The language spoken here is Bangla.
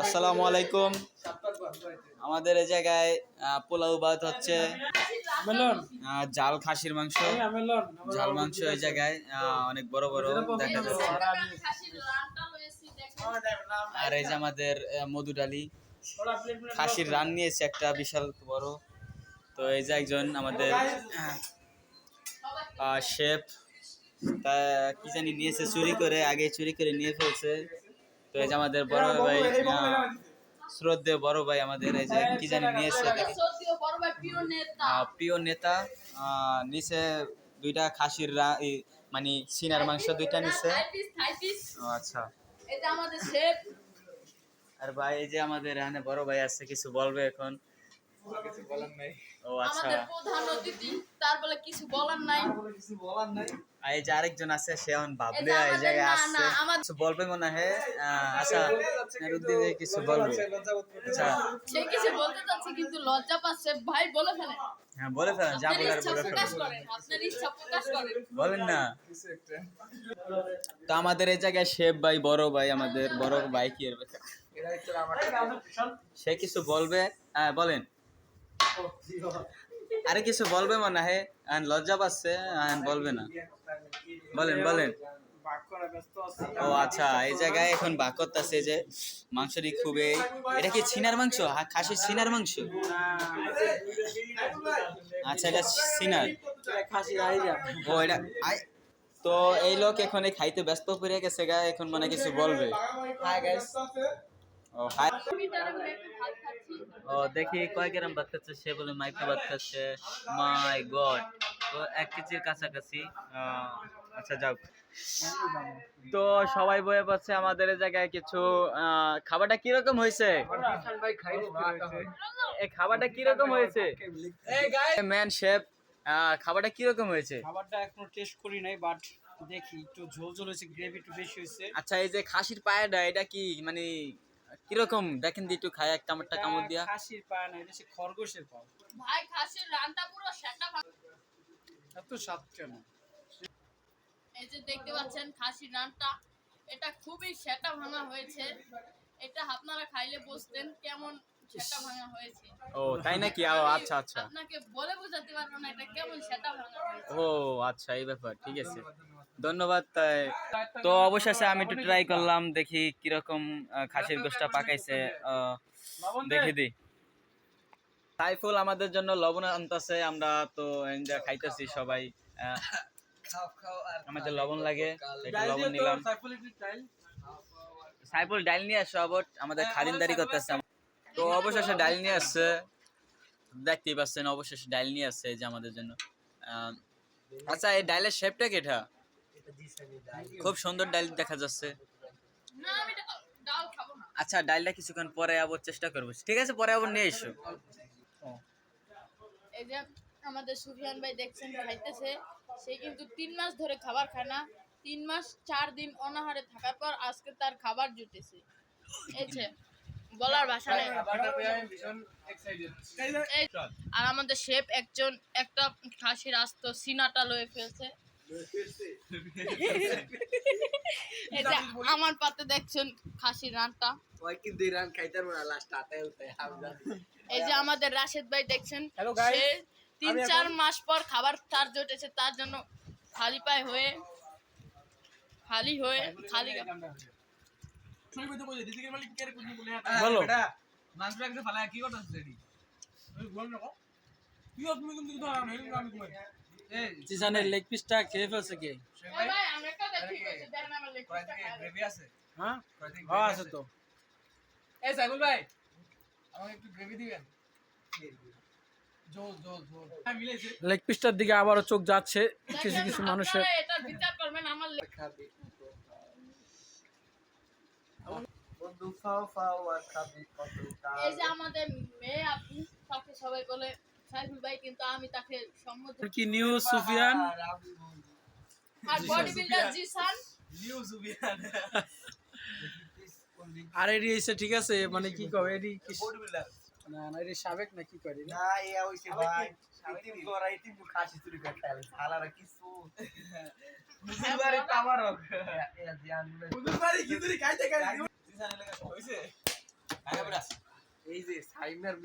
আসসালামু আলাইকুম। আমাদের এই জায়গায় পোলাও ভাত হচ্ছে, জাল খাসির মাংস, ঝাল মাংস। এই জায়গায় অনেক বড় বড় দেখা যাচ্ছে। আর এই যে আমাদের মধু ডালি, খাসির রান নিয়েছে একটা বিশাল বড়। তো এই যে একজন আমাদের শেফ, তা কি জানি নিয়েছে চুরি করে, আগে চুরি করে নিয়ে ফেলছে। তো এই যে আমাদের বড় ভাই, শ্রদ্ধেয় বড় ভাই আমাদের, এই যে কি জানি নিয়েছে, প্রিয় নেতা নিচে দুইটা খাসির মানে সিনার মাংস দুইটা নিচে। আচ্ছা, আর ভাই এই যে আমাদের এখানে বড় ভাই আছে, কিছু বলবে এখন? ও আচ্ছা, প্রধান অতিথি, তার বলে কিছু বলার নাই। এই যে আরেকজন আছে, সে এখন ভাবলে এই জায়গায় আসছে, কিছু বলবে মনে হয়। আচ্ছা, নুরুদ্দিন কিছু বলবে। আচ্ছা, সে কিছু বলতে চাচ্ছে কিন্তু লজ্জা পাচ্ছে। ভাই বলে ফেলেন। হ্যাঁ বলে ফেলেন, যা বলার বলে প্রকাশ করেন, আপনার ইচ্ছা প্রকাশ করেন, বলেন না। তো আমাদের এই জায়গায় শেফ ভাই, বড় ভাই, আমাদের বড় ভাই কি সে কিছু বলবে? হ্যাঁ বলেন। আরে কিছু বলবে মনে হয়, লজ্জা পাচ্ছে, বলবে না। বলেন বলেন। ও আচ্ছা, এই জায়গায় এখন ভাগ করতেছে যে মাংসটি খুবই, এটা কি ছিনার মাংস? খাসির ছিনার মাংস? আচ্ছা, এটা সিনার। ও এটা তো এই লোক এখন খাইতে ব্যস্ত পড়ে গেছে গা, এখন মানে কিছু বলবে। ও হাই। ও দেখি কয় গ্রাম ভাত খাচ্ছে, সে বলে মাইক্রো ভাত খাচ্ছে। মাই গড, তো 1 কেজির কাছাকাছি। আচ্ছা যাও। তো সবাই বয়ে পাচ্ছে আমাদের এই জায়গায় কিছু। খাবারটা কিরকম হয়েছে? এই খাবারটা কিরকম হয়েছে? ম্যান শেফ, খাবারটা কিরকম হয়েছে? খাবারটা এখনো টেস্ট করি নাই, বাট দেখি একটু ঝোল ঝোল হয়েছে, গ্রেভি একটু বেশি হয়েছে। আচ্ছা, এই যে খাসির পায়াটা, এটা কি মানে কিরকম দেখেন দি, একটু খায় এক কামড়টা কামড় দিয়া। খাসির পা না, এটা খরগোশের পা। ভাই খাসির রানটা পুরো সেটা। এত স্বাদ কেন? এই যে দেখতে পাচ্ছেন খাসির রানটা, এটা খুবই সেটা ভাঙা হয়েছে। এটা আপনারা খাইলে বুঝতেন কেমন সেটা ভাঙা হয়েছে। ও তাই নাকি? আচ্ছা আচ্ছা, আপনাকে বলে বোঝাতে পারবো না এটা কেমন সেটা ভাঙা হয়েছে। ও আচ্ছা, এই ব্যাপার, ঠিক আছে, ধন্যবাদ। তো অবশেষে আমি একটু ট্রাই করলাম, দেখি কিরকম খাসির গোশটা পাকাইছে। দেখি দি। সাইফুল আমাদের জন্য লবণ আনতেছে, আমরা তো এনজয় খাইতেছি সবাই। আমাদের লবণ লাগে, একটু লবণ নিলাম। সাইফুল ডাল নিয়ে আসছে, আমাদের খাদিমদারি করতেছে। তো অবশেষে ডাল নিয়ে আসছে, দেখতেই পাচ্ছেন, অবশেষে ডাল নিয়ে আসছে এই যে আমাদের জন্য। আচ্ছা, এই ডালের শেপটা কি? এটা খুব সুন্দর ডাল দেখা যাচ্ছে। না, আমি ডাল খাবো না। আচ্ছা, ডালটা কিছুক্ষণ পরে আবার চেষ্টা করবো, ঠিক আছে, পরে আবার নিয়ে এসো। এই যে আমাদের সুফিয়ান ভাই দেখছেন খাইতেছে, সে কিন্তু 3 মাস ধরে খাবার খায় না। 3 মাস 4 দিন অনাহারে থাকার পর আজকে তার খাবার জুটেছে। এই যে বলার ভাষা নেই। আর আমাদের শেফ একটা খাসির আস্ত সিনাটা লয়ে ফেলছে। এই যে আমার পাতে দেখছেন খাসির রানটা। এই যে আমাদের রাশেদ ভাই দেখছেন, সে 3-4 মাস পর খাবার তার জুটেছে, তার জন্য খালি পায়ে হয়ে খালি বলো। চিজানের লেগ পিসটা খেয়ে ফেলছে কে? ভাই আমরা একটা দেখি দেখেন আমার লেগ পিসটা গ্রেভি আছে? হ্যাঁ আছে তো। এই সাইফুল ভাই, আমাকে একটু গ্রেভি দিবেন। ঝোল ঝোল ঝোল লেগ পিসটার দিকে আবারও চোখ যাচ্ছে কিছু কিছু মানুষের। এটা বিচার করবেন আমার খাবি বন্ধু ফাও ফাও আর খাবি কতটা। এই যে আমাদের মেয়ে আপু, তাকে সবাই বলে সাইফুল ভাই, কিন্তু আমি তাকে সম্বোধন কি নিউজ সুফিয়ান আর বডি বিল্ডার জিসান নিউ সুবিয়ান। আর এডি এসে ঠিক আছে, মানে কি কবে এডি কি বডি বিল্ডার না না এডি সাবেক না কি করে না, ইয়া হইছে ভাই ইতিম করা ইতিম খাসি চুরি করে খাইলে হালারা কিছু মুজুবারি পাওয়ার ইয়া জিয়ান মুজুবারি কি চুরি খাইতে খাইতে সিসানের লাগা হইছে। টাইমের